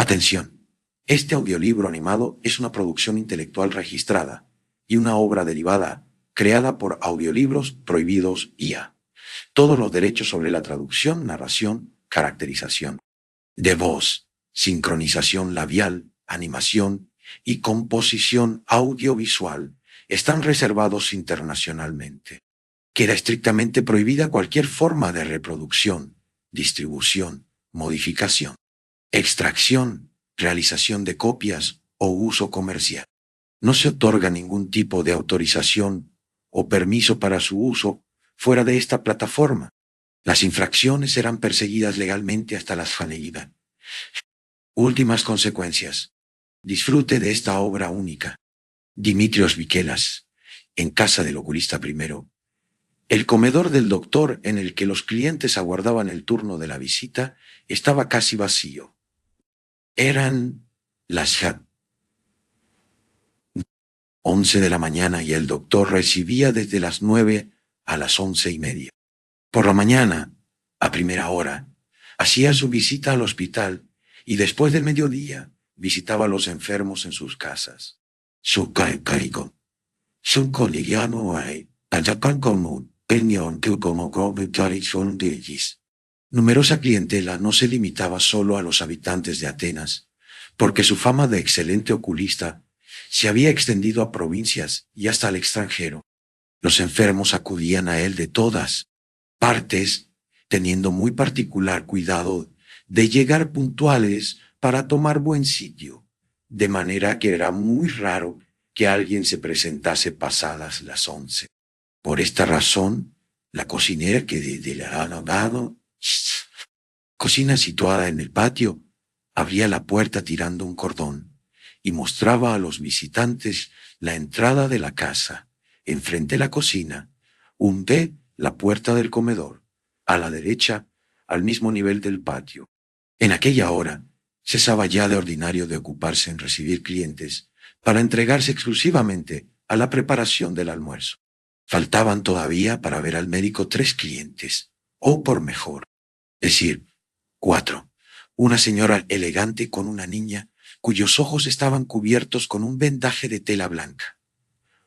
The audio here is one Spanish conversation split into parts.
Atención, este audiolibro animado es una producción intelectual registrada y una obra derivada creada por Audiolibros Prohibidos IA. Todos los derechos sobre la traducción, narración, caracterización de voz, sincronización labial, animación y composición audiovisual están reservados internacionalmente. Queda estrictamente prohibida cualquier forma de reproducción, distribución, modificación, extracción, realización de copias o uso comercial. No se otorga ningún tipo de autorización o permiso para su uso fuera de esta plataforma. Las infracciones serán perseguidas legalmente hasta la salida. Últimas consecuencias. Disfrute de esta obra única. Dimitrios Vikelas, en casa del oculista primero. El comedor del doctor en el que los clientes aguardaban el turno de la visita estaba casi vacío. Eran las 11 de la mañana y el doctor recibía desde las 9 a las 11:30. Por la mañana, a primera hora, hacía su visita al hospital y después del mediodía visitaba a los enfermos en sus casas. Su caigo. Su colegiano hay, atacan común, peñón que como son de ellos. Numerosa clientela no se limitaba solo a los habitantes de Atenas, porque su fama de excelente oculista se había extendido a provincias y hasta al extranjero. Los enfermos acudían a él de todas partes, teniendo muy particular cuidado de llegar puntuales para tomar buen sitio, de manera que era muy raro que alguien se presentase pasadas las 11. Por esta razón, la cocinera que desde la cocina situada en el patio abría la puerta tirando un cordón y mostraba a los visitantes la entrada de la casa, enfrente de la cocina, un B, la puerta del comedor, a la derecha, al mismo nivel del patio. En aquella hora, cesaba ya de ordinario de ocuparse en recibir clientes para entregarse exclusivamente a la preparación del almuerzo. Faltaban todavía para ver al médico 3 clientes, o por mejor, es decir, 4. Una señora elegante con una niña cuyos ojos estaban cubiertos con un vendaje de tela blanca.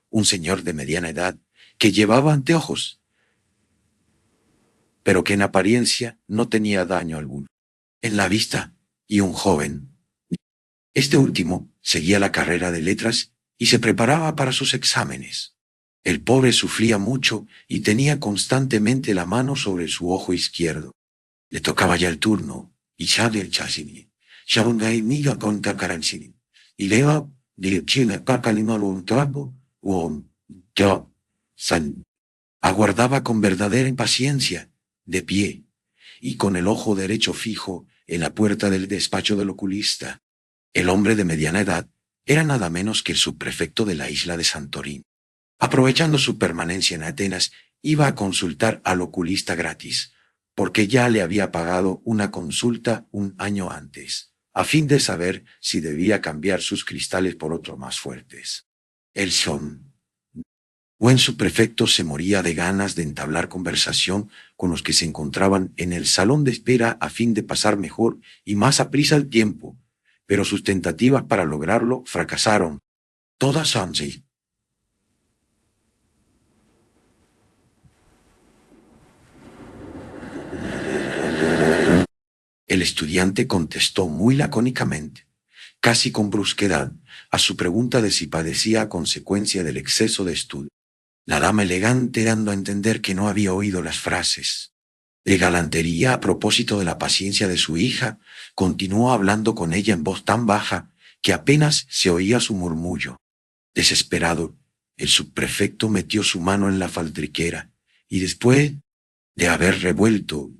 Un señor de mediana edad que llevaba anteojos, pero que en apariencia no tenía daño alguno en la vista, y un joven. Este último seguía la carrera de letras y se preparaba para sus exámenes. El pobre sufría mucho y tenía constantemente la mano sobre su ojo izquierdo. Le tocaba ya el turno, y ya del chasini. Ya un miga contra carancini. Y leva de china cacalinolo un trapo, o ya san. Aguardaba con verdadera impaciencia, de pie, y con el ojo derecho fijo en la puerta del despacho del oculista. El hombre de mediana edad era nada menos que el subprefecto de la isla de Santorín. Aprovechando su permanencia en Atenas, iba a consultar al oculista gratis, porque ya le había pagado una consulta un año antes, a fin de saber si debía cambiar sus cristales por otros más fuertes. El buen subprefecto se moría de ganas de entablar conversación con los que se encontraban en el salón de espera a fin de pasar mejor y más aprisa el tiempo, pero sus tentativas para lograrlo fracasaron. Todas así. El estudiante contestó muy lacónicamente, casi con brusquedad, a su pregunta de si padecía a consecuencia del exceso de estudio. La dama elegante dando a entender que no había oído las frases. De galantería a propósito de la paciencia de su hija, continuó hablando con ella en voz tan baja que apenas se oía su murmullo. Desesperado, el subprefecto metió su mano en la faltriquera y después de haber revuelto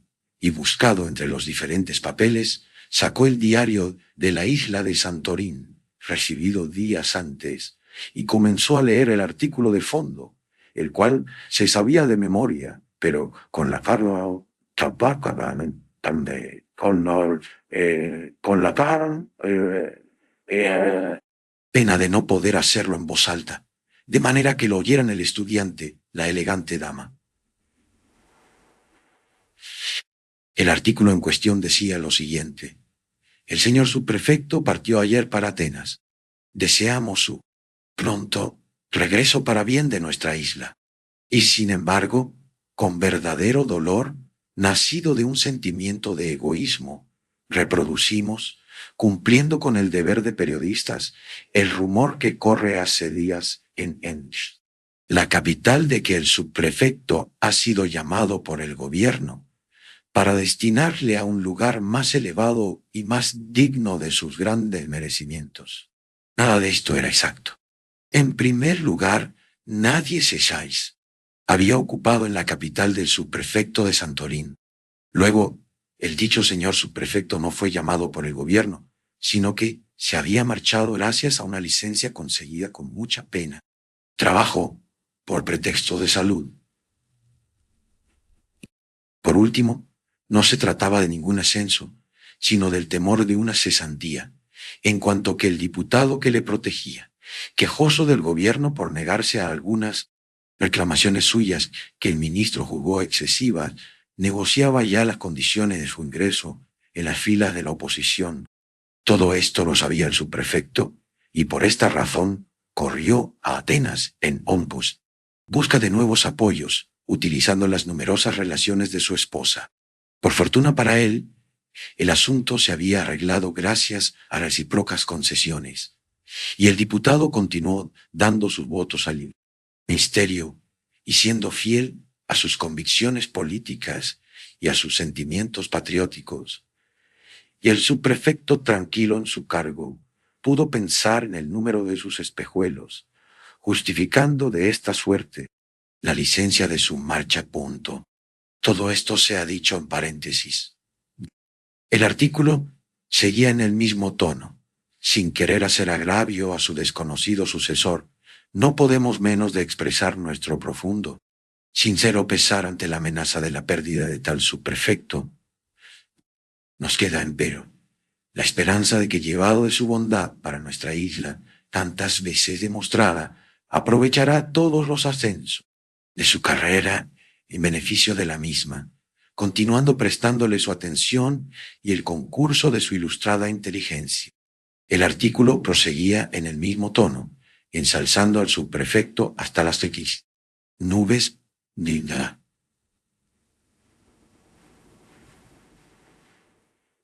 y buscado entre los diferentes papeles, sacó el diario de la isla de Santorín, recibido días antes, y comenzó a leer el artículo de fondo, el cual se sabía de memoria, pero con la pena de no poder hacerlo en voz alta, de manera que lo oyeran el estudiante, la elegante dama. El artículo en cuestión decía lo siguiente: El señor subprefecto partió ayer para Atenas. Deseamos su pronto regreso para bien de nuestra isla. Y sin embargo, con verdadero dolor, nacido de un sentimiento de egoísmo, reproducimos, cumpliendo con el deber de periodistas, el rumor que corre hace días en Ensch, la capital, de que el subprefecto ha sido llamado por el gobierno para destinarle a un lugar más elevado y más digno de sus grandes merecimientos. Nada de esto era exacto. En primer lugar, nadie cesáis había ocupado en la capital del subprefecto de Santorín. Luego, el dicho señor subprefecto no fue llamado por el gobierno, sino que se había marchado gracias a una licencia conseguida con mucha pena. Trabajó por pretexto de salud. Por último, no se trataba de ningún ascenso, sino del temor de una cesantía, en cuanto que el diputado que le protegía, quejoso del gobierno por negarse a algunas reclamaciones suyas que el ministro juzgó excesivas, negociaba ya las condiciones de su ingreso en las filas de la oposición. Todo esto lo sabía el subprefecto, y por esta razón corrió a Atenas en Ompus, busca de nuevos apoyos, utilizando las numerosas relaciones de su esposa. Por fortuna para él, el asunto se había arreglado gracias a recíprocas concesiones, y el diputado continuó dando sus votos al ministerio y siendo fiel a sus convicciones políticas y a sus sentimientos patrióticos. Y el subprefecto, tranquilo en su cargo, pudo pensar en el número de sus espejuelos, justificando de esta suerte la licencia de su marcha a punto. Todo esto se ha dicho en paréntesis. El artículo seguía en el mismo tono. Sin querer hacer agravio a su desconocido sucesor, no podemos menos de expresar nuestro profundo, sincero pesar ante la amenaza de la pérdida de tal subprefecto. Nos queda, empero, la esperanza de que, llevado de su bondad para nuestra isla, tantas veces demostrada, aprovechará todos los ascensos de su carrera en beneficio de la misma, continuando prestándole su atención y el concurso de su ilustrada inteligencia. El artículo proseguía en el mismo tono, ensalzando al subprefecto hasta las nubes digna.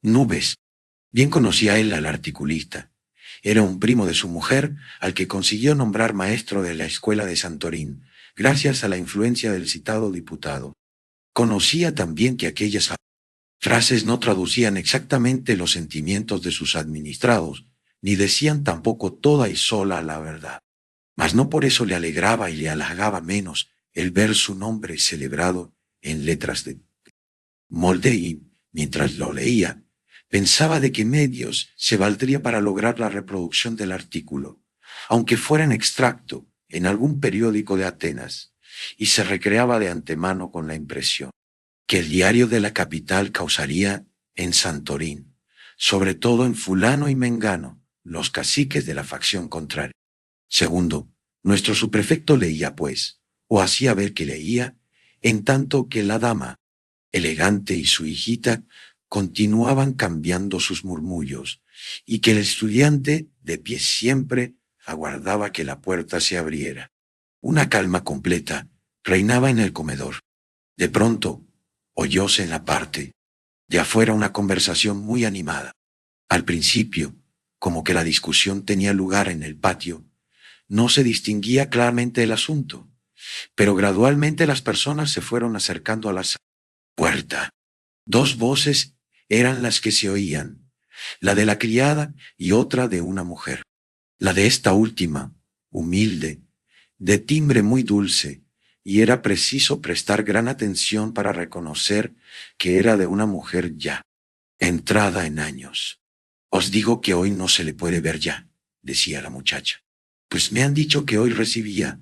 Nubes. Bien conocía él al articulista. Era un primo de su mujer, al que consiguió nombrar maestro de la escuela de Santorín, gracias a la influencia del citado diputado. Conocía también que aquellas frases no traducían exactamente los sentimientos de sus administrados, ni decían tampoco toda y sola la verdad. Mas no por eso le alegraba y le halagaba menos el ver su nombre celebrado en letras de molde, y, mientras lo leía, pensaba de qué medios se valdría para lograr la reproducción del artículo, aunque fuera en extracto, en algún periódico de Atenas, y se recreaba de antemano con la impresión que el diario de la capital causaría en Santorín, sobre todo en Fulano y Mengano, los caciques de la facción contraria. Segundo, nuestro subprefecto leía, pues, o hacía ver que leía, en tanto que la dama, elegante, y su hijita continuaban cambiando sus murmullos, y que el estudiante, de pie siempre, aguardaba que la puerta se abriera. Una calma completa reinaba en el comedor. De pronto, oyóse en la parte de afuera una conversación muy animada. Al principio, como que la discusión tenía lugar en el patio, no se distinguía claramente el asunto, pero gradualmente las personas se fueron acercando a la puerta. Dos voces eran las que se oían, la de la criada y otra de una mujer. La de esta última, humilde, de timbre muy dulce, y era preciso prestar gran atención para reconocer que era de una mujer ya, entrada en años. Os digo que hoy no se le puede ver ya, decía la muchacha. Pues me han dicho que hoy recibía.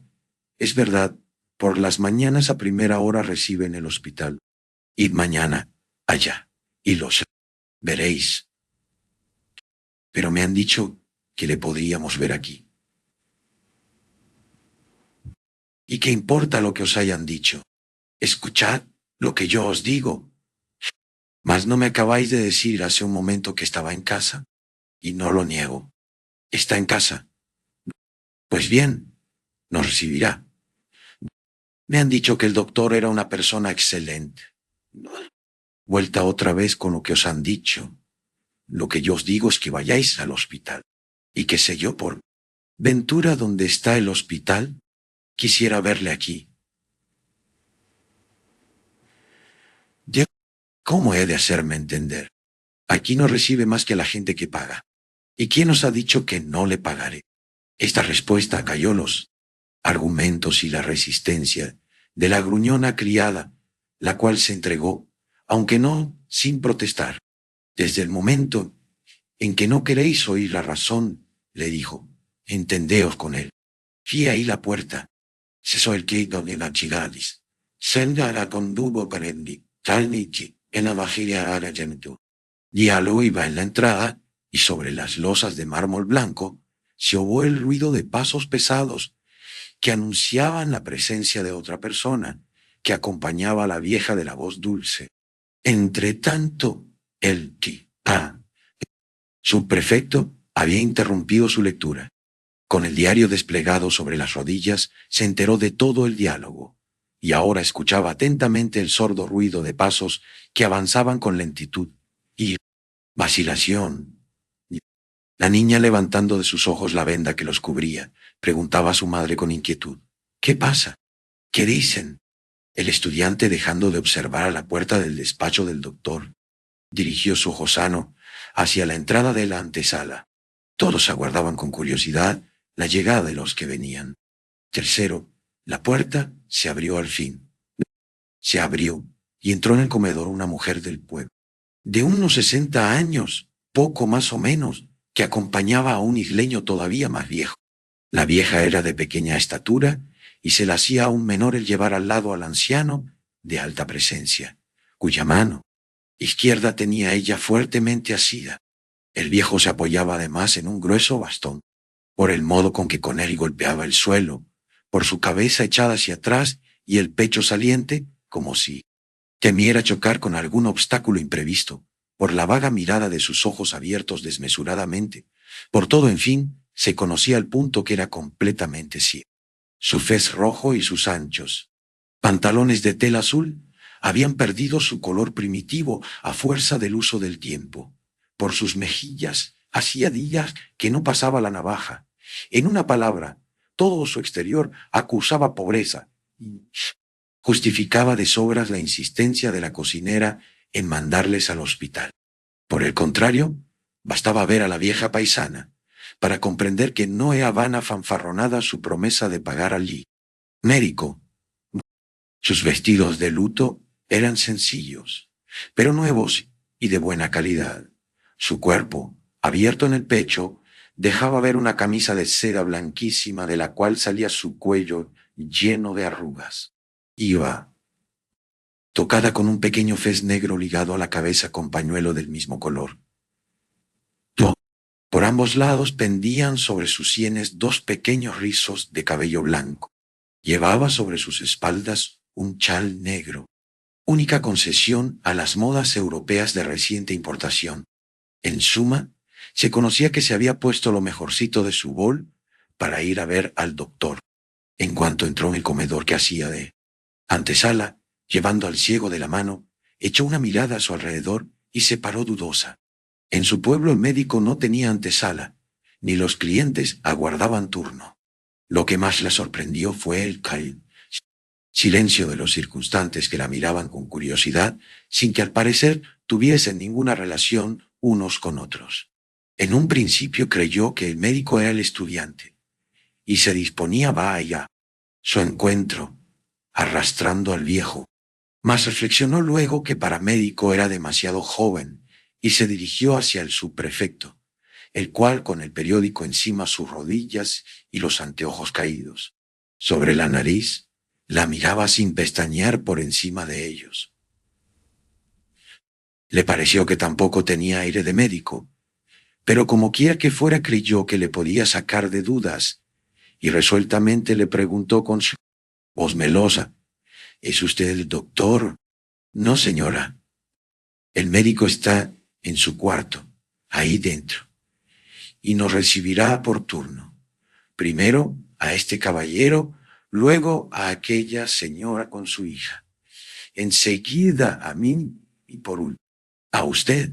Es verdad, por las mañanas a primera hora recibe en el hospital. Id mañana allá, y los veréis. Pero me han dicho que le podríamos ver aquí. ¿Y qué importa lo que os hayan dicho? Escuchad lo que yo os digo. Mas no me acabáis de decir hace un momento que estaba en casa, y no lo niego. Está en casa. Pues bien, nos recibirá. Me han dicho que el doctor era una persona excelente. Vuelta otra vez con lo que os han dicho. Lo que yo os digo es que vayáis al hospital. Y qué sé yo, por ventura donde está el hospital, quisiera verle aquí. Diego, ¿cómo he de hacerme entender? Aquí no recibe más que la gente que paga. ¿Y quién os ha dicho que no le pagaré? Esta respuesta cayó los argumentos y la resistencia de la gruñona criada, la cual se entregó, aunque no sin protestar. Desde el momento en que no queréis oír la razón, le dijo, entendeos con él. Fí ahí la puerta. Cesó el que de la chigalis. Senda la condubo parendi, talnichi, en la vajilla a la genitu. Diálogo iba en la entrada, y sobre las losas de mármol blanco se oyó el ruido de pasos pesados que anunciaban la presencia de otra persona, que acompañaba a la vieja de la voz dulce. Entre tanto, el subprefecto, había interrumpido su lectura. Con el diario desplegado sobre las rodillas, se enteró de todo el diálogo, y ahora escuchaba atentamente el sordo ruido de pasos que avanzaban con lentitud y vacilación. La niña, levantando de sus ojos la venda que los cubría, preguntaba a su madre con inquietud, ¿qué pasa? ¿Qué dicen? El estudiante, dejando de observar a la puerta del despacho del doctor, dirigió su ojo sano hacia la entrada de la antesala. Todos aguardaban con curiosidad la llegada de los que venían. Tercero, la puerta se abrió al fin. Se abrió y entró en el comedor una mujer del pueblo, de unos 60 años, poco más o menos, que acompañaba a un isleño todavía más viejo. La vieja era de pequeña estatura y se le hacía aún menor el llevar al lado al anciano de alta presencia, cuya mano izquierda tenía ella fuertemente asida. El viejo se apoyaba además en un grueso bastón, por el modo con que con él golpeaba el suelo, por su cabeza echada hacia atrás y el pecho saliente, como si temiera chocar con algún obstáculo imprevisto, por la vaga mirada de sus ojos abiertos desmesuradamente, por todo, en fin, se conocía al punto que era completamente ciego. Su fez rojo y sus anchos pantalones de tela azul habían perdido su color primitivo a fuerza del uso del tiempo. Por sus mejillas hacía días que no pasaba la navaja. En una palabra, todo su exterior acusaba pobreza y justificaba de sobras la insistencia de la cocinera en mandarles al hospital. Por el contrario, bastaba ver a la vieja paisana para comprender que no era vana fanfarronada su promesa de pagar allí. Médico. Sus vestidos de luto eran sencillos, pero nuevos y de buena calidad. Su cuerpo, abierto en el pecho, dejaba ver una camisa de seda blanquísima de la cual salía su cuello lleno de arrugas. Iba tocada con un pequeño fez negro ligado a la cabeza con pañuelo del mismo color. Por ambos lados pendían sobre sus sienes dos pequeños rizos de cabello blanco. Llevaba sobre sus espaldas un chal negro, única concesión a las modas europeas de reciente importación. En suma, se conocía que se había puesto lo mejorcito de su bol para ir a ver al doctor. En cuanto entró en el comedor que hacía de antesala, llevando al ciego de la mano, echó una mirada a su alrededor y se paró dudosa. En su pueblo el médico no tenía antesala, ni los clientes aguardaban turno. Lo que más la sorprendió fue el silencio de los circunstantes, que la miraban con curiosidad, sin que al parecer tuviesen ninguna relación unos con otros. En un principio creyó que el médico era el estudiante, y se disponía a su encuentro, arrastrando al viejo. Mas reflexionó luego que para médico era demasiado joven, y se dirigió hacia el subprefecto, el cual, con el periódico encima sus rodillas y los anteojos caídos sobre la nariz, la miraba sin pestañear por encima de ellos. Le pareció que tampoco tenía aire de médico, pero como quiera que fuera creyó que le podía sacar de dudas, y resueltamente le preguntó con su voz melosa, ¿es usted el doctor? No, señora. El médico está en su cuarto, ahí dentro, y nos recibirá por turno. Primero a este caballero, luego a aquella señora con su hija. Enseguida a mí y por último a usted.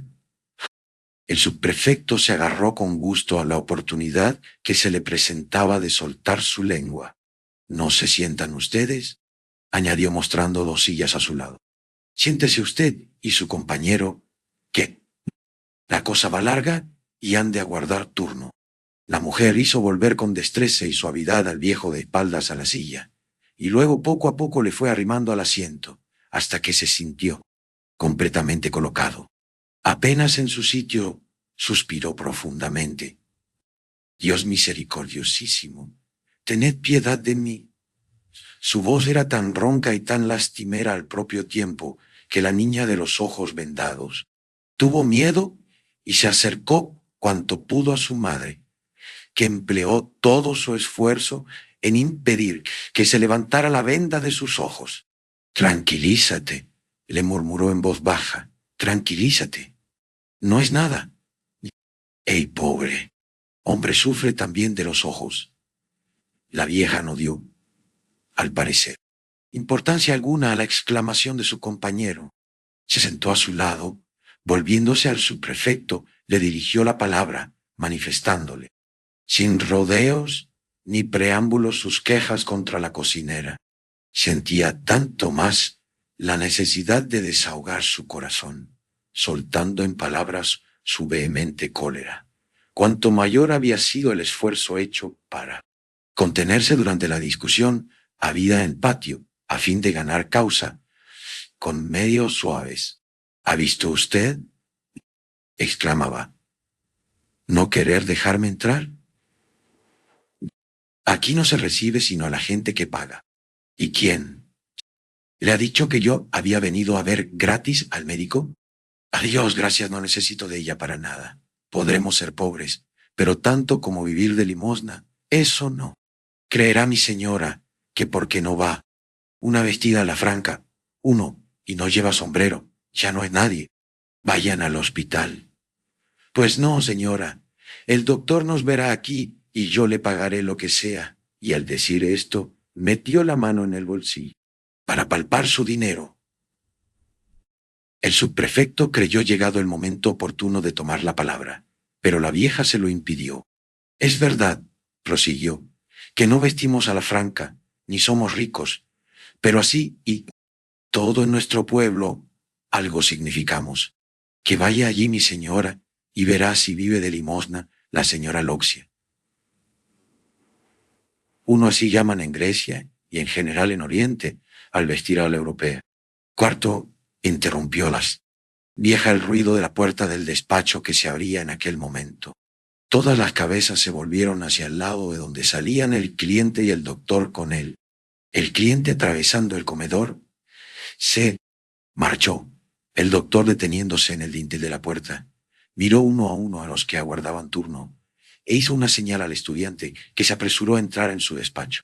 El subprefecto se agarró con gusto a la oportunidad que se le presentaba de soltar su lengua. ¿No se sientan ustedes?, añadió mostrando 2 sillas a su lado. Siéntese usted y su compañero, que la cosa va larga y han de aguardar turno. La mujer hizo volver con destreza y suavidad al viejo de espaldas a la silla, y luego poco a poco le fue arrimando al asiento, hasta que se sintió completamente colocado. Apenas en su sitio, suspiró profundamente. Dios misericordiosísimo, tened piedad de mí. Su voz era tan ronca y tan lastimera al propio tiempo que la niña de los ojos vendados tuvo miedo y se acercó cuanto pudo a su madre, que empleó todo su esfuerzo en impedir que se levantara la venda de sus ojos. Tranquilízate, le murmuró en voz baja, tranquilízate. No es nada. ¡Ey, pobre! Hombre sufre también de los ojos. La vieja no dio, al parecer, importancia alguna a la exclamación de su compañero. Se sentó a su lado, volviéndose al subprefecto, le dirigió la palabra, manifestándole, sin rodeos ni preámbulos, sus quejas contra la cocinera. Sentía tanto más la necesidad de desahogar su corazón, soltando en palabras su vehemente cólera, cuanto mayor había sido el esfuerzo hecho para contenerse durante la discusión habida en el patio, a fin de ganar causa, con medios suaves. ¿Ha visto usted?, exclamaba, ¿no querer dejarme entrar? Aquí no se recibe sino a la gente que paga. ¿Y quién? ¿Le ha dicho que yo había venido a ver gratis al médico? Adiós, gracias, no necesito de ella para nada. Podremos ser pobres, pero tanto como vivir de limosna, eso no. Creerá mi señora que porque no va una vestida a la franca, uno, y no lleva sombrero, ya no es nadie. Vayan al hospital. Pues no, señora, el doctor nos verá aquí y yo le pagaré lo que sea. Y al decir esto, metió la mano en el bolsillo para palpar su dinero. El subprefecto creyó llegado el momento oportuno de tomar la palabra, pero la vieja se lo impidió. Es verdad, prosiguió, que no vestimos a la franca, ni somos ricos, pero así y todo en nuestro pueblo algo significamos. Que vaya allí mi señora y verá si vive de limosna la señora Loxia. Uno así llaman en Grecia y en general en Oriente al vestir a la europea. Cuarto interrumpió las vieja el ruido de la puerta del despacho que se abría en aquel momento. Todas las cabezas se volvieron hacia el lado de donde salían el cliente y el doctor con él. El cliente, atravesando el comedor, se marchó. El doctor, deteniéndose en el dintel de la puerta, miró uno a uno a los que aguardaban turno e hizo una señal al estudiante, que se apresuró a entrar en su despacho.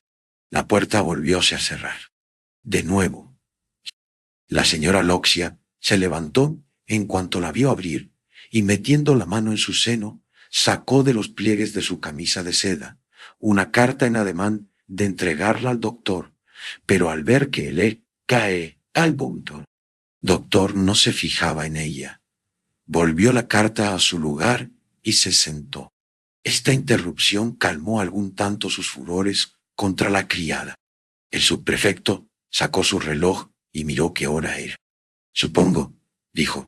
La puerta volvióse a cerrar. De nuevo. La señora Loxia se levantó en cuanto la vio abrir y, metiendo la mano en su seno, sacó de los pliegues de su camisa de seda una carta en ademán de entregarla al doctor, pero al ver que él cae al punto, doctor no se fijaba en ella. Volvió la carta a su lugar y se sentó. Esta interrupción calmó algún tanto sus furores contra la criada. El subprefecto sacó su reloj y miró qué hora era. Supongo, dijo,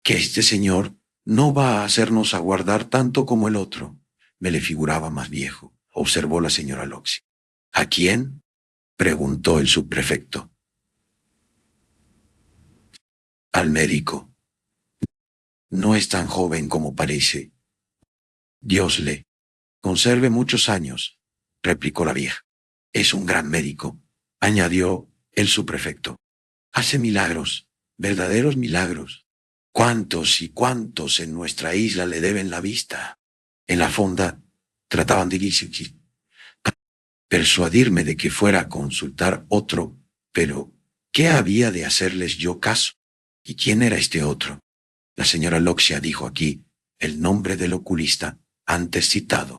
que este señor no va a hacernos aguardar tanto como el otro. Me le figuraba más viejo, observó la señora Loxi. ¿A quién?, preguntó el subprefecto. Al médico. No es tan joven como parece. Dios le conserve muchos años, replicó la vieja. Es un gran médico, añadió el subprefecto. Hace milagros, verdaderos milagros. ¿Cuántos y cuántos en nuestra isla le deben la vista? En la fonda trataban de persuadirme de que fuera a consultar otro, pero ¿qué había de hacerles yo caso? ¿Y quién era este otro? La señora Loxia dijo aquí el nombre del oculista antes citado.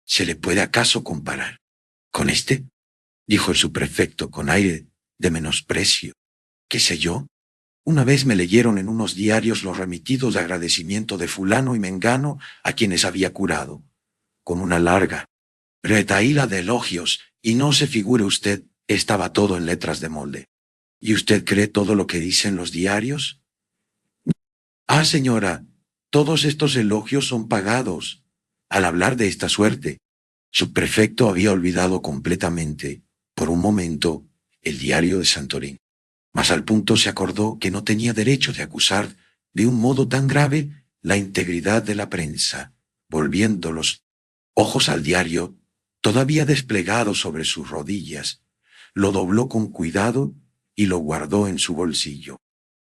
¿Se le puede acaso comparar con este? Dijo el subprefecto con aire de menosprecio. ¿Qué sé yo? Una vez me leyeron en unos diarios los remitidos de agradecimiento de fulano y mengano a quienes había curado, con una larga retaíla de elogios, y no se figure usted, estaba todo en letras de molde. ¿Y usted cree todo lo que dicen los diarios? Ah, señora, todos estos elogios son pagados. Al hablar de esta suerte, su prefecto había olvidado completamente, por un momento, el diario de Santorín. Mas al punto se acordó que no tenía derecho de acusar de un modo tan grave la integridad de la prensa. Volviendo los ojos al diario, todavía desplegado sobre sus rodillas, lo dobló con cuidado y lo guardó en su bolsillo.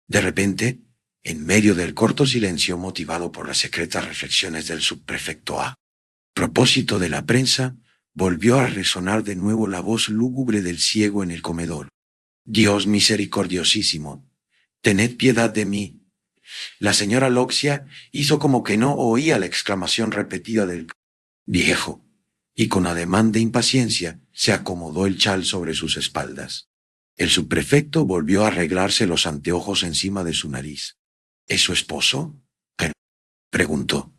De repente, en medio del corto silencio motivado por las secretas reflexiones del subprefecto A, propósito de la prensa, volvió a resonar de nuevo la voz lúgubre del ciego en el comedor. Dios misericordiosísimo, tened piedad de mí. La señora Loxia hizo como que no oía la exclamación repetida del viejo, y con ademán de impaciencia se acomodó el chal sobre sus espaldas. El subprefecto volvió a arreglarse los anteojos encima de su nariz. ¿Es su esposo? Preguntó.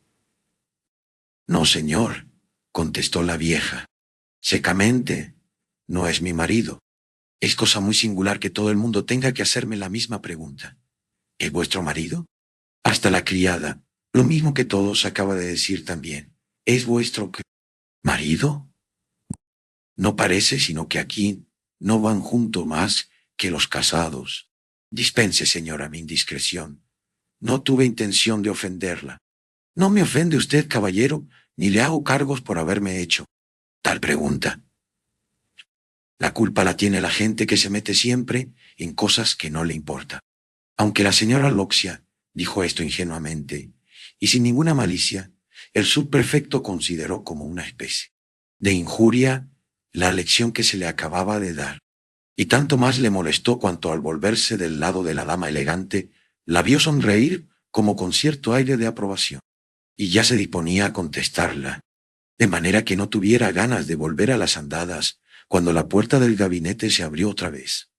No, señor, contestó la vieja. Secamente, no es mi marido. Es cosa muy singular que todo el mundo tenga que hacerme la misma pregunta. ¿Es vuestro marido? Hasta la criada, lo mismo que todos, acaba de decir también. ¿Es vuestro marido? No parece sino que aquí no van junto más que los casados. Dispense, señora, mi indiscreción. No tuve intención de ofenderla. No me ofende usted, caballero, ni le hago cargos por haberme hecho tal pregunta. La culpa la tiene la gente que se mete siempre en cosas que no le importa. Aunque la señora Loxia dijo esto ingenuamente y sin ninguna malicia, el subprefecto consideró como una especie de injuria la lección que se le acababa de dar, y tanto más le molestó cuanto al volverse del lado de la dama elegante, la vio sonreír como con cierto aire de aprobación, y ya se disponía a contestarla, de manera que no tuviera ganas de volver a las andadas cuando la puerta del gabinete se abrió otra vez.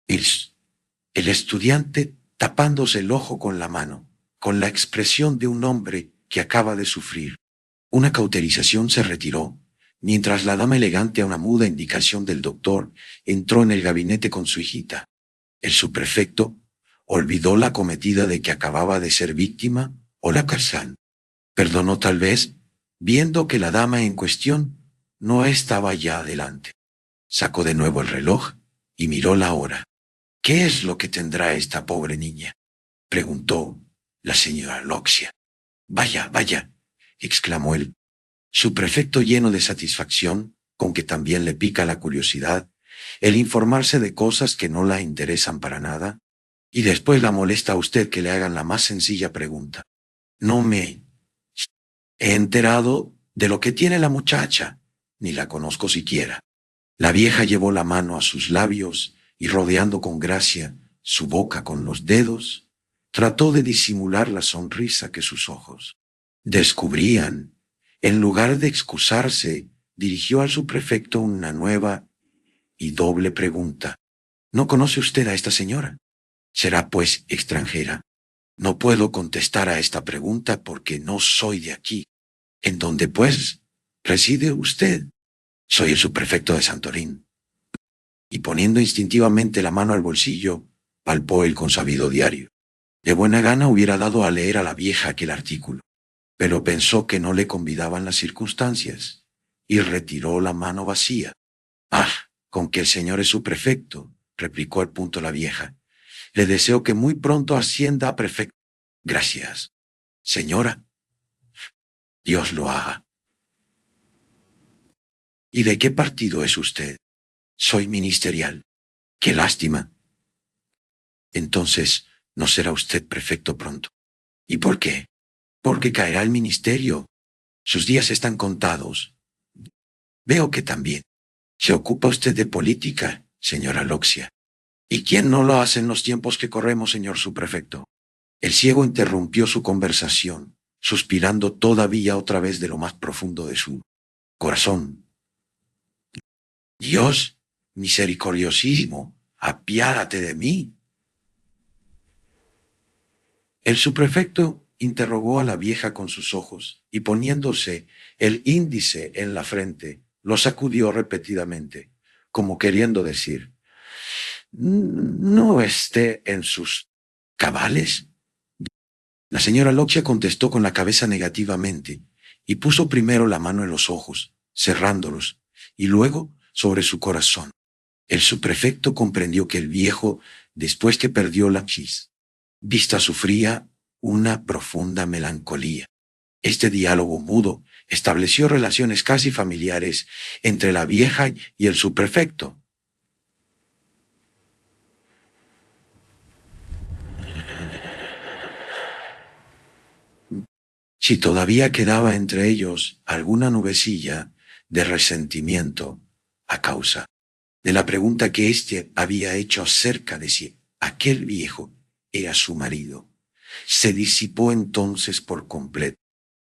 El estudiante, tapándose el ojo con la mano, con la expresión de un hombre que acaba de sufrir una cauterización, se retiró, mientras la dama elegante, a una muda indicación del doctor, entró en el gabinete con su hijita. El subprefecto olvidó la cometida de que acababa de ser víctima o la causal. Perdonó tal vez, viendo que la dama en cuestión no estaba ya adelante. Sacó de nuevo el reloj y miró la hora. ¿Qué es lo que tendrá esta pobre niña?, preguntó la señora Loxia. Vaya, vaya, exclamó el subprefecto, lleno de satisfacción, con que también le pica la curiosidad, el informarse de cosas que no la interesan para nada, y después la molesta a usted que le hagan la más sencilla pregunta. No me he enterado de lo que tiene la muchacha, ni la conozco siquiera. La vieja llevó la mano a sus labios y, rodeando con gracia su boca con los dedos, trató de disimular la sonrisa que sus ojos descubrían. En lugar de excusarse, dirigió al subprefecto una nueva y doble pregunta. ¿No conoce usted a esta señora? ¿Será pues extranjera? No puedo contestar a esta pregunta porque no soy de aquí. ¿En dónde, pues, reside usted? Soy el subprefecto de Santorín. Y poniendo instintivamente la mano al bolsillo, palpó el consabido diario. De buena gana hubiera dado a leer a la vieja aquel artículo, pero pensó que no le convidaban las circunstancias, y retiró la mano vacía. «Ah, con que el señor es subprefecto», replicó al punto la vieja. «Le deseo que muy pronto ascienda a prefecto». «Gracias, señora. Dios lo haga». «¿Y de qué partido es usted?» «Soy ministerial». «Qué lástima». «Entonces no será usted prefecto pronto». «¿Y por qué?» «Porque caerá el ministerio. Sus días están contados». «Veo que también se ocupa usted de política, señora Loxia». «¿Y quién no lo hace en los tiempos que corremos, señor subprefecto?» El ciego interrumpió su conversación, suspirando todavía otra vez de lo más profundo de su corazón. Dios misericordiosísimo, apiádate de mí. El subprefecto interrogó a la vieja con sus ojos y poniéndose el índice en la frente, lo sacudió repetidamente, como queriendo decir, ¿no esté en sus cabales? La señora Loxia contestó con la cabeza negativamente y puso primero la mano en los ojos, cerrándolos, y luego sobre su corazón. El subprefecto comprendió que el viejo, después que perdió la vista, sufría una profunda melancolía. Este diálogo mudo estableció relaciones casi familiares entre la vieja y el subprefecto. Si todavía quedaba entre ellos alguna nubecilla de resentimiento a causa de la pregunta que éste había hecho acerca de si aquel viejo era su marido, se disipó entonces por completo.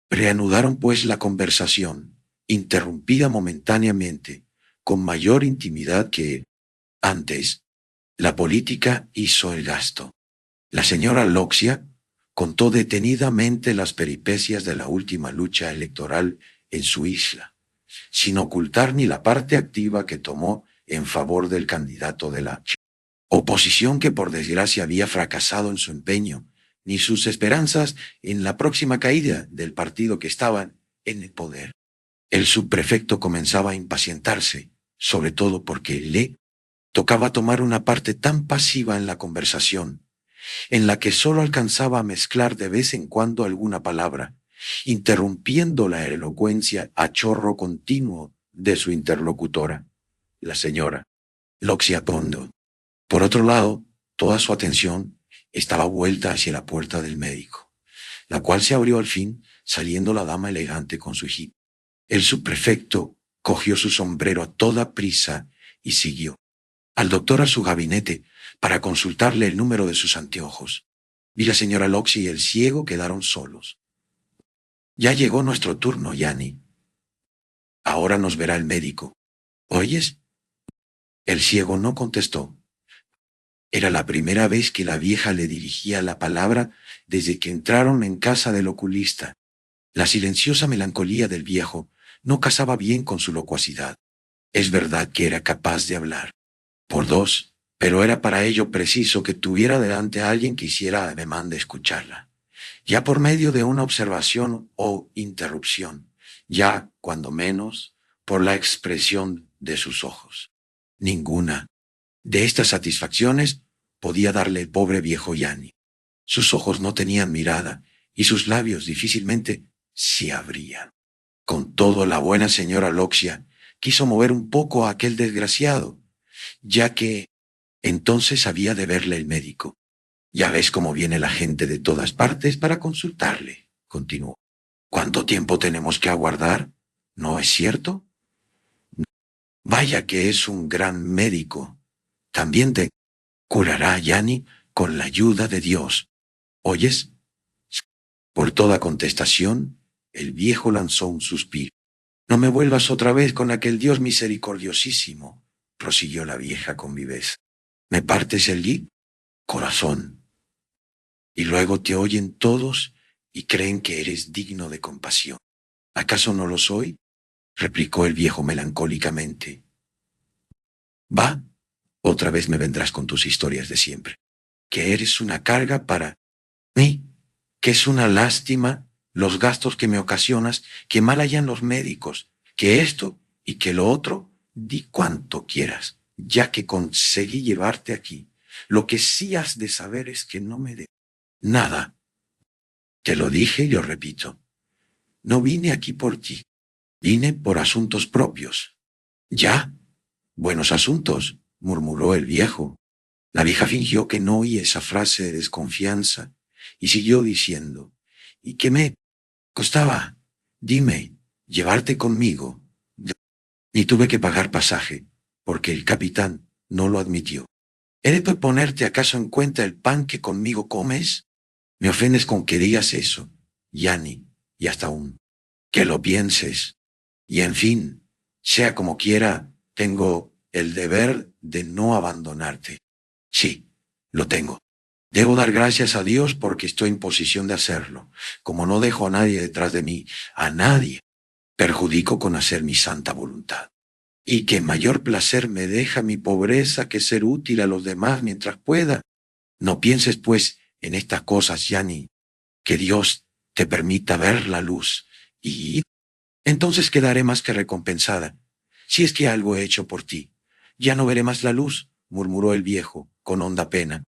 Reanudaron pues la conversación, interrumpida momentáneamente, con mayor intimidad que antes. La política hizo el gasto. La señora Loxia contó detenidamente las peripecias de la última lucha electoral en su isla, sin ocultar ni la parte activa que tomó en favor del candidato de la oposición que por desgracia había fracasado en su empeño, ni sus esperanzas en la próxima caída del partido que estaba en el poder. El subprefecto comenzaba a impacientarse, sobre todo porque le tocaba tomar una parte tan pasiva en la conversación, en la que sólo alcanzaba a mezclar de vez en cuando alguna palabra, interrumpiendo la elocuencia a chorro continuo de su interlocutora, la señora Loxia Pondo. Por otro lado, toda su atención estaba vuelta hacia la puerta del médico, la cual se abrió al fin, saliendo la dama elegante con su hijita. El subprefecto cogió su sombrero a toda prisa y siguió al doctor a su gabinete para consultarle el número de sus anteojos. Y la señora Loxia y el ciego quedaron solos. Ya llegó nuestro turno, Yanni. Ahora nos verá el médico. ¿Oyes? El ciego no contestó. Era la primera vez que la vieja le dirigía la palabra desde que entraron en casa del oculista. La silenciosa melancolía del viejo no casaba bien con su locuacidad. Es verdad que era capaz de hablar por dos, pero era para ello preciso que tuviera delante a alguien que hiciera ademán de escucharla, ya por medio de una observación o interrupción, ya, cuando menos, por la expresión de sus ojos. Ninguna de estas satisfacciones podía darle el pobre viejo Yanni. Sus ojos no tenían mirada y sus labios difícilmente se abrían. Con todo, la buena señora Loxia quiso mover un poco a aquel desgraciado, ya que entonces había de verle el médico. Ya ves cómo viene la gente de todas partes para consultarle, continuó. ¿Cuánto tiempo tenemos que aguardar? ¿No es cierto? Vaya que es un gran médico. También te curará, Yanni, con la ayuda de Dios. ¿Oyes? Por toda contestación, el viejo lanzó un suspiro. No me vuelvas otra vez con aquel Dios misericordiosísimo, prosiguió la vieja con viveza. ¿Me partes el corazón? Y luego te oyen todos y creen que eres digno de compasión. ¿Acaso no lo soy? Replicó el viejo melancólicamente. Va, otra vez me vendrás con tus historias de siempre. Que eres una carga para mí, que es una lástima los gastos que me ocasionas, que mal hayan los médicos, que esto y que lo otro, di cuanto quieras, ya que conseguí llevarte aquí. Lo que sí has de saber es que no me de nada. Te lo dije y lo repito. No vine aquí por ti, vine por asuntos propios. ¿Ya? Buenos asuntos, murmuró el viejo. La vieja fingió que no oía esa frase de desconfianza y siguió diciendo, ¿y qué me costaba? Dime, llevarte conmigo. Ni tuve que pagar pasaje, porque el capitán no lo admitió. ¿He de ponerte acaso en cuenta el pan que conmigo comes? Me ofendes con que digas eso, Yanni, y hasta aún que lo pienses. Y en fin, sea como quiera, tengo el deber de no abandonarte. Sí, lo tengo. Debo dar gracias a Dios porque estoy en posición de hacerlo. Como no dejo a nadie detrás de mí, a nadie perjudico con hacer mi santa voluntad. Y que mayor placer me deja mi pobreza que ser útil a los demás mientras pueda. No pienses, pues, en estas cosas, Yanni, que Dios te permita ver la luz, y entonces quedaré más que recompensada. Si es que algo he hecho por ti, ya no veré más la luz, murmuró el viejo, con honda pena.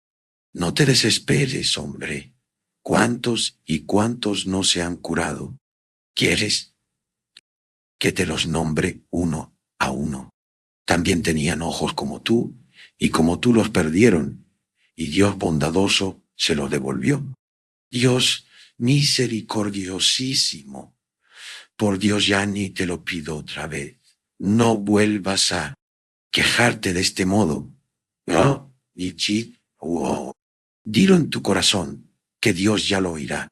No te desesperes, hombre. ¿Cuántos y cuántos no se han curado? ¿Quieres que te los nombre uno a uno? También tenían ojos como tú, y como tú los perdieron, y Dios bondadoso se los devolvió. Dios misericordiosísimo. Por Dios, ya ni te lo pido otra vez. No vuelvas a quejarte de este modo. ¿No? Ichi, wow. Dilo en tu corazón, que Dios ya lo oirá.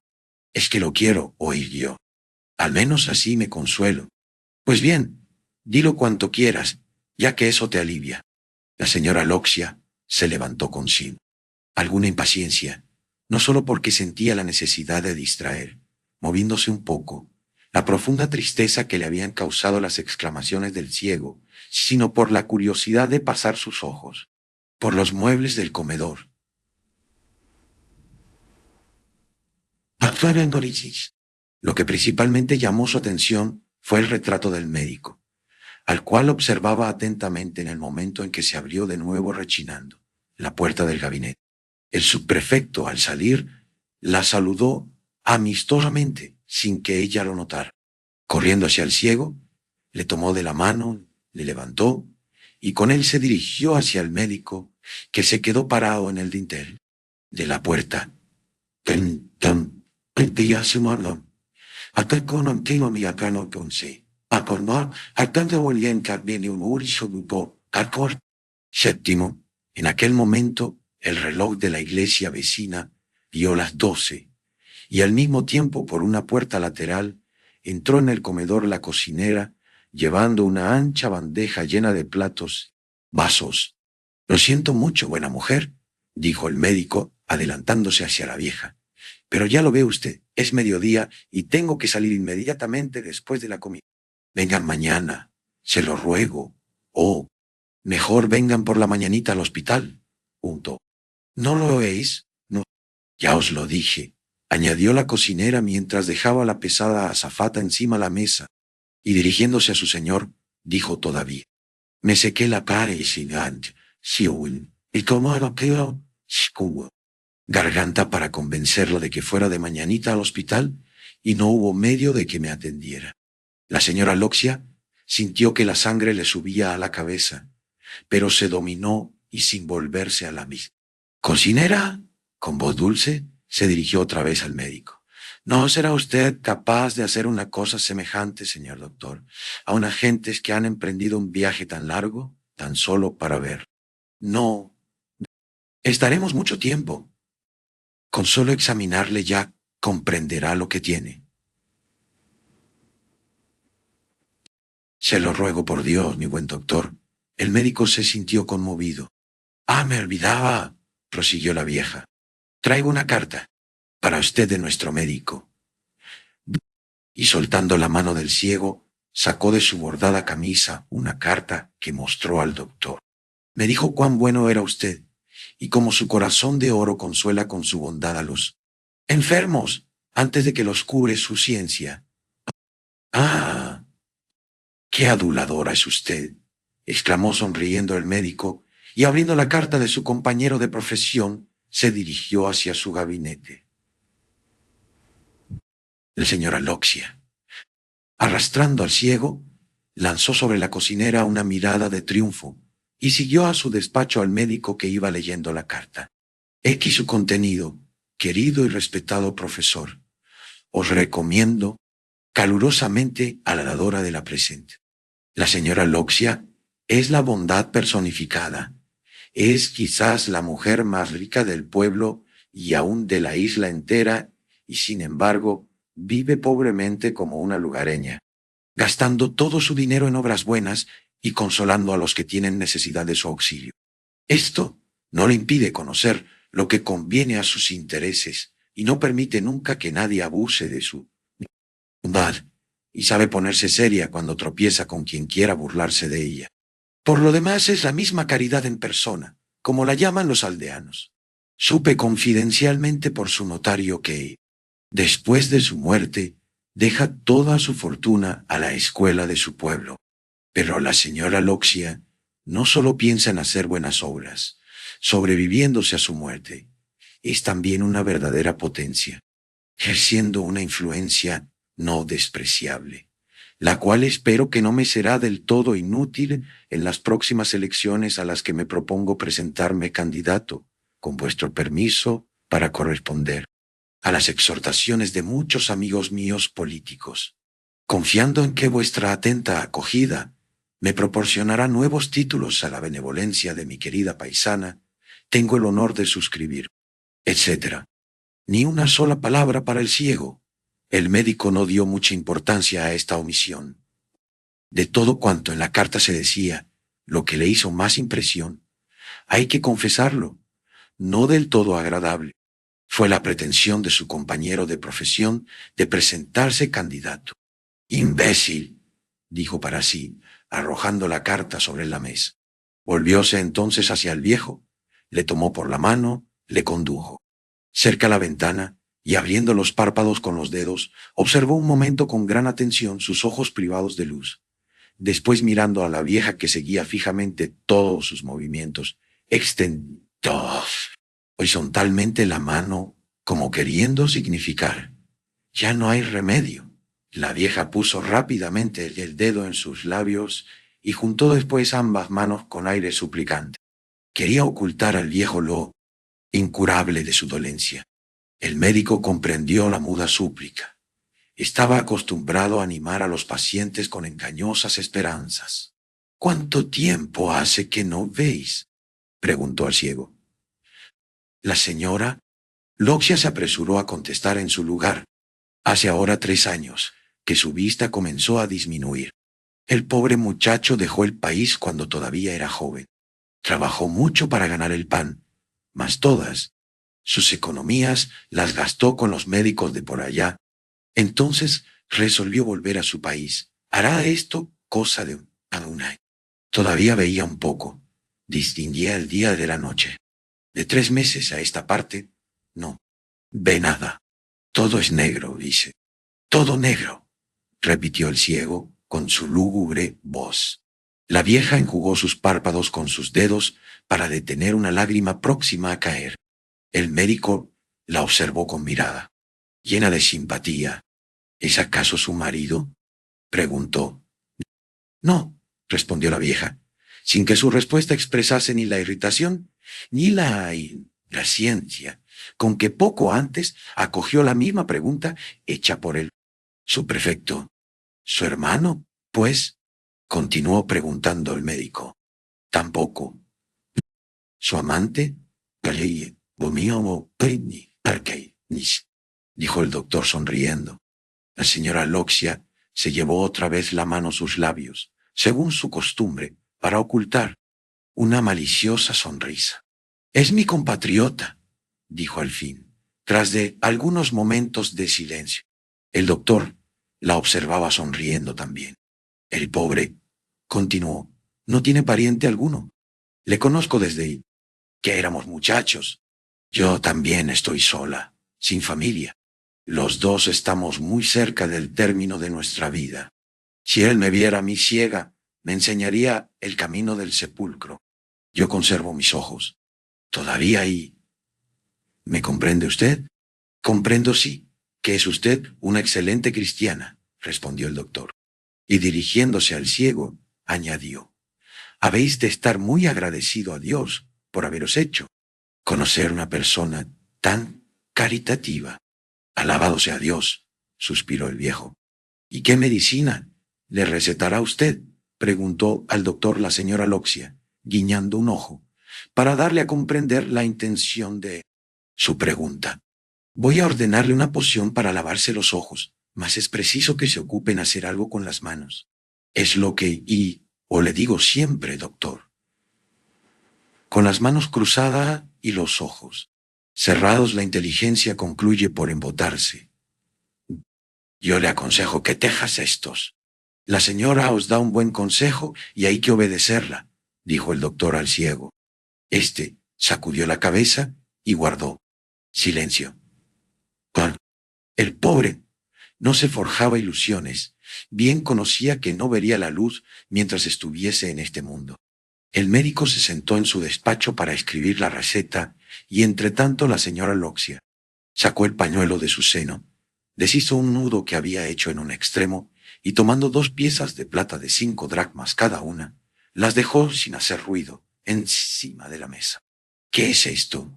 Es que lo quiero oír yo. Al menos así me consuelo. Pues bien, dilo cuanto quieras, ya que eso te alivia. La señora Loxia se levantó consigo. Alguna impaciencia, no solo porque sentía la necesidad de distraer, moviéndose un poco, la profunda tristeza que le habían causado las exclamaciones del ciego, sino por la curiosidad de pasar sus ojos por los muebles del comedor. Lo que principalmente llamó su atención fue el retrato del médico, al cual observaba atentamente en el momento en que se abrió de nuevo rechinando la puerta del gabinete. El subprefecto, al salir, la saludó amistosamente, sin que ella lo notara. Corriendo hacia el ciego, le tomó de la mano, le levantó, y con él se dirigió hacia el médico, que se quedó parado en el dintel de la puerta. Séptimo, en aquel momento el reloj de la iglesia vecina dio las 12, y al mismo tiempo por una puerta lateral entró en el comedor la cocinera llevando una ancha bandeja llena de platos, vasos. Lo siento mucho, buena mujer, dijo el médico adelantándose hacia la vieja. Pero ya lo ve usted, es mediodía y tengo que salir inmediatamente después de la comida. Vengan mañana, se lo ruego. Oh, mejor vengan por la mañanita al hospital. Punto. ¿No lo oéis? No. Ya os lo dije, añadió la cocinera mientras dejaba la pesada azafata encima la mesa, y dirigiéndose a su señor, dijo todavía. Me sequé la cara y como lo quiero, garganta para convencerlo de que fuera de mañanita al hospital, y no hubo medio de que me atendiera. La señora Loxia sintió que la sangre le subía a la cabeza, pero se dominó y sin volverse a la misma. ¿Cocinera? Con voz dulce se dirigió otra vez al médico. ¿No será usted capaz de hacer una cosa semejante, señor doctor, a unas gentes que han emprendido un viaje tan largo, tan solo para ver? No. Estaremos mucho tiempo. Con solo examinarle ya comprenderá lo que tiene. Se lo ruego por Dios, mi buen doctor. El médico se sintió conmovido. Ah, me olvidaba, prosiguió la vieja. Traigo una carta para usted de nuestro médico. Y soltando la mano del ciego, sacó de su bordada camisa una carta que mostró al doctor. Me dijo cuán bueno era usted, y como su corazón de oro consuela con su bondad a los enfermos, antes de que los cure su ciencia. Ah, qué aduladora es usted, exclamó sonriendo el médico, y abriendo la carta de su compañero de profesión, se dirigió hacia su gabinete. La señora Loxia, arrastrando al ciego, lanzó sobre la cocinera una mirada de triunfo y siguió a su despacho al médico que iba leyendo la carta. Aquí su contenido, querido y respetado profesor. Os recomiendo calurosamente a la dadora de la presente. La señora Loxia es la bondad personificada. Es quizás la mujer más rica del pueblo y aún de la isla entera, y sin embargo vive pobremente como una lugareña, gastando todo su dinero en obras buenas y consolando a los que tienen necesidad de su auxilio. Esto no le impide conocer lo que conviene a sus intereses y no permite nunca que nadie abuse de su bondad, y sabe ponerse seria cuando tropieza con quien quiera burlarse de ella. Por lo demás es la misma caridad en persona, como la llaman los aldeanos. Supe confidencialmente por su notario que, después de su muerte, deja toda su fortuna a la escuela de su pueblo. Pero la señora Loxia no solo piensa en hacer buenas obras, sobreviviéndose a su muerte, es también una verdadera potencia, ejerciendo una influencia no despreciable, la cual espero que no me será del todo inútil en las próximas elecciones a las que me propongo presentarme candidato, con vuestro permiso, para corresponder a las exhortaciones de muchos amigos míos políticos, confiando en que vuestra atenta acogida me proporcionará nuevos títulos a la benevolencia de mi querida paisana. Tengo el honor de suscribir, etc. Ni una sola palabra para el ciego. El médico no dio mucha importancia a esta omisión. De todo cuanto en la carta se decía, lo que le hizo más impresión, hay que confesarlo, no del todo agradable, fue la pretensión de su compañero de profesión de presentarse candidato. «Imbécil», dijo para sí, arrojando la carta sobre la mesa. Volvióse entonces hacia el viejo, le tomó por la mano, le condujo cerca a la ventana, y abriendo los párpados con los dedos, observó un momento con gran atención sus ojos privados de luz. Después, mirando a la vieja que seguía fijamente todos sus movimientos, extendió horizontalmente la mano, como queriendo significar: «Ya no hay remedio». La vieja puso rápidamente el dedo en sus labios y juntó después ambas manos con aire suplicante. Quería ocultar al viejo lo incurable de su dolencia. El médico comprendió la muda súplica. Estaba acostumbrado a animar a los pacientes con engañosas esperanzas. «¿Cuánto tiempo hace que no veis?», preguntó al ciego. La señora Loxia se apresuró a contestar en su lugar. «Hace ahora 3 años que su vista comenzó a disminuir. El pobre muchacho dejó el país cuando todavía era joven. Trabajó mucho para ganar el pan, mas todas sus economías las gastó con los médicos de por allá. Entonces resolvió volver a su país. Hará esto cosa de un año. Todavía veía un poco. Distinguía el día de la noche. De 3 meses a esta parte, no ve nada. Todo es negro», dice. «Todo negro», repitió el ciego con su lúgubre voz. La vieja enjugó sus párpados con sus dedos para detener una lágrima próxima a caer. El médico la observó con mirada, llena de simpatía. «¿Es acaso su marido?», preguntó. «No», respondió la vieja, sin que su respuesta expresase ni la irritación ni la impaciencia con que poco antes acogió la misma pregunta hecha por el subprefecto. «¿Su hermano, pues?», continuó preguntando el médico. «Tampoco». «¿Su amante?», dijo el doctor sonriendo. La señora Loxia se llevó otra vez la mano a sus labios, según su costumbre, para ocultar una maliciosa sonrisa. «Es mi compatriota», dijo al fin, tras de algunos momentos de silencio. El doctor la observaba sonriendo también. «El pobre», continuó, «no tiene pariente alguno. Le conozco desde que éramos muchachos. Yo también estoy sola, sin familia. Los dos estamos muy cerca del término de nuestra vida. Si él me viera a mí ciega, me enseñaría el camino del sepulcro. Yo conservo mis ojos. Todavía ahí. ¿Me comprende usted?». «Comprendo, sí, que es usted una excelente cristiana», respondió el doctor. Y dirigiéndose al ciego, añadió: «Habéis de estar muy agradecido a Dios por haberos hecho conocer una persona tan caritativa». «Alabado sea Dios», suspiró el viejo. «¿Y qué medicina le recetará usted?», preguntó al doctor la señora Loxia, guiñando un ojo, para darle a comprender la intención de su pregunta. Voy a ordenarle una poción para lavarse los ojos, mas es preciso que se ocupe en hacer algo con las manos. Es lo que o le digo siempre, doctor. Con las manos cruzadas y los ojos cerrados, la inteligencia concluye por embotarse. Yo le aconsejo que tejas estos. La señora os da un buen consejo y hay que obedecerla, dijo el doctor al ciego. Este sacudió la cabeza y guardó silencio. El pobre no se forjaba ilusiones, bien conocía que no vería la luz mientras estuviese en este mundo. El médico se sentó en su despacho para escribir la receta y entretanto la señora Loxia sacó el pañuelo de su seno, deshizo un nudo que había hecho en un extremo y tomando 2 piezas de plata de 5 dracmas cada una, las dejó sin hacer ruido encima de la mesa. ¿Qué es esto?,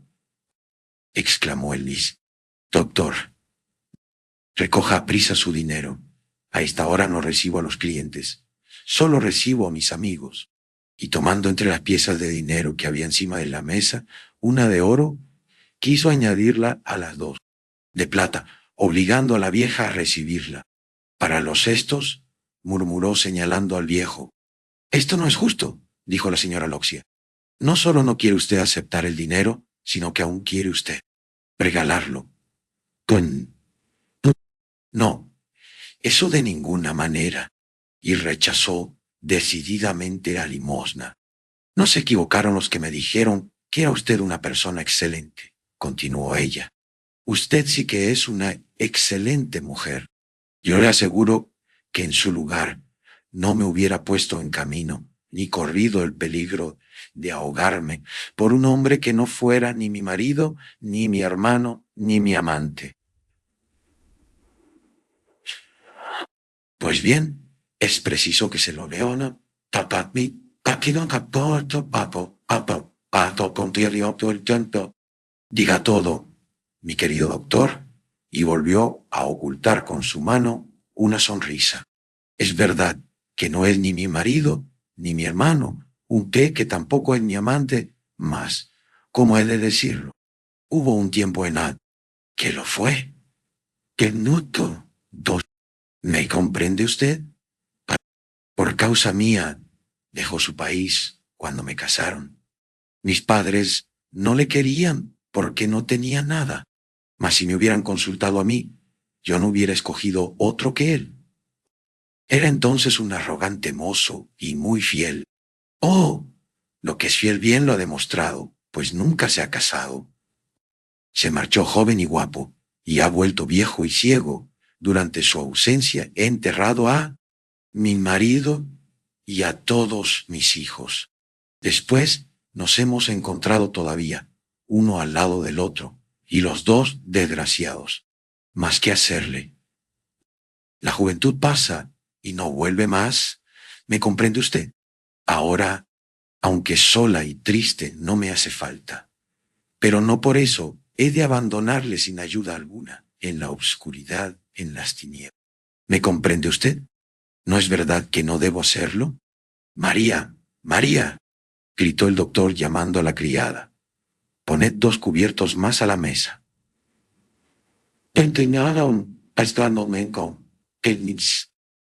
exclamó el lis. Doctor, recoja a prisa su dinero. A esta hora no recibo a los clientes, solo recibo a mis amigos. Y tomando entre las piezas de dinero que había encima de la mesa una de oro, quiso añadirla a las 2 de plata, obligando a la vieja a recibirla. Para los cestos, murmuró señalando al viejo. Esto no es justo, dijo la señora Loxia. No solo no quiere usted aceptar el dinero, sino que aún quiere usted regalarlo. No, eso de ninguna manera. Y rechazó decididamente la limosna. No se equivocaron los que me dijeron que era usted una persona excelente, continuó ella. Usted sí que es una excelente mujer. Yo le aseguro que en su lugar no me hubiera puesto en camino, ni corrido el peligro de ahogarme por un hombre que no fuera ni mi marido, ni mi hermano, ni mi amante. Pues bien, es preciso que se lo vea, ¿no? Diga todo, mi querido doctor, y volvió a ocultar con su mano una sonrisa. Es verdad que no es ni mi marido, ni mi hermano, un té que tampoco es mi amante, mas, ¿cómo he de decirlo? Hubo un tiempo en que lo fue. Que nuto, dos. ¿Me comprende usted? Por causa mía, dejó su país cuando me casaron. Mis padres no le querían porque no tenía nada. Mas si me hubieran consultado a mí, yo no hubiera escogido otro que él. Era entonces un arrogante mozo y muy fiel. Oh, lo que es fiel bien lo ha demostrado, pues nunca se ha casado. Se marchó joven y guapo, y ha vuelto viejo y ciego. Durante su ausencia he enterrado a mi marido y a todos mis hijos. Después nos hemos encontrado todavía, uno al lado del otro, y los dos desgraciados. Mas ¿qué hacerle? La juventud pasa y no vuelve más. ¿Me comprende usted? Ahora, aunque sola y triste, no me hace falta. Pero no por eso he de abandonarle sin ayuda alguna, en la oscuridad, en las tinieblas. ¿Me comprende usted? ¿No es verdad que no debo hacerlo? María, María, gritó el doctor llamando a la criada. Poned 2 cubiertos más a la mesa.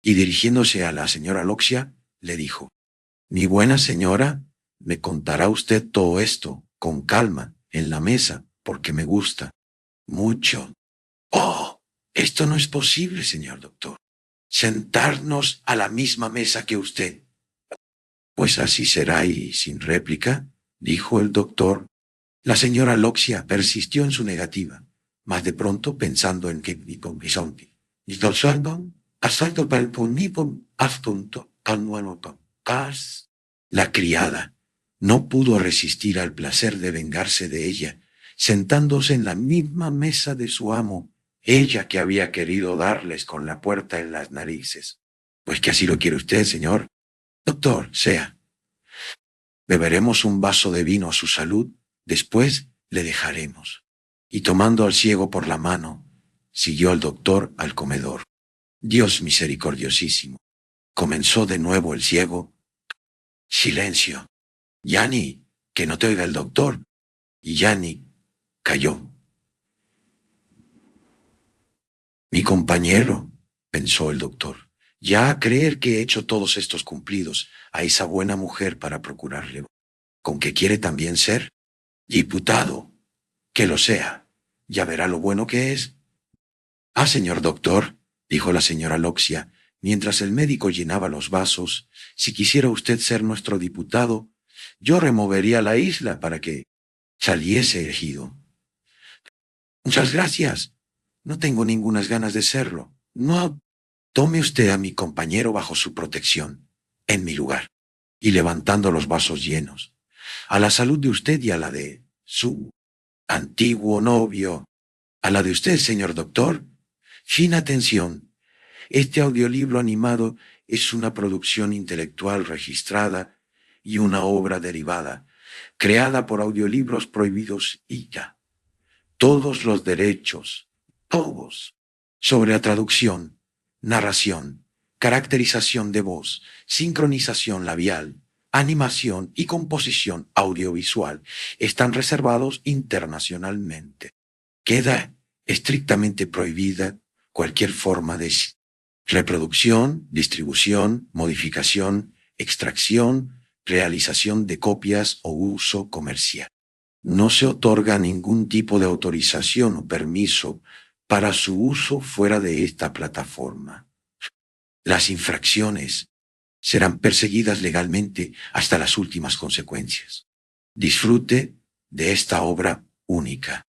Y dirigiéndose a la señora Loxia, le dijo, mi buena señora, me contará usted todo esto, con calma, en la mesa, porque me gusta. Mucho. Oh, esto no es posible, señor doctor. Sentarnos a la misma mesa que usted. Pues así será y sin réplica, dijo el doctor. La señora Loxia persistió en su negativa, mas de pronto pensando en que la criada no pudo resistir al placer de vengarse de ella, sentándose en la misma mesa de su amo, ella que había querido darles con la puerta en las narices. Pues que así lo quiere usted, señor. Doctor, sea. Beberemos un vaso de vino a su salud, después le dejaremos. Y tomando al ciego por la mano, siguió al doctor al comedor. Dios misericordiosísimo. Comenzó de nuevo el ciego. Silencio. Yani, que no te oiga el doctor. Y Yani calló. Mi compañero, pensó el doctor, ya a creer que he hecho todos estos cumplidos a esa buena mujer para procurarle, con que quiere también ser diputado, que lo sea, ya verá lo bueno que es. Ah, señor doctor, dijo la señora Loxia, mientras el médico llenaba los vasos, si quisiera usted ser nuestro diputado, yo removería la isla para que saliese elegido. Muchas gracias. No tengo ningunas ganas de serlo. No, tome usted a mi compañero bajo su protección, en mi lugar, y levantando los vasos llenos. A la salud de usted y a la de su antiguo novio. A la de usted, señor doctor. Fina atención. Este audiolibro animado es una producción intelectual registrada y una obra derivada, creada por Audiolibros Prohibidos y ya. Todos los derechos, todos, sobre la traducción, narración, caracterización de voz, sincronización labial, animación y composición audiovisual están reservados internacionalmente. Queda estrictamente prohibida cualquier forma de reproducción, distribución, modificación, extracción, realización de copias o uso comercial. No se otorga ningún tipo de autorización o permiso para su uso fuera de esta plataforma. Las infracciones serán perseguidas legalmente hasta las últimas consecuencias. Disfrute de esta obra única.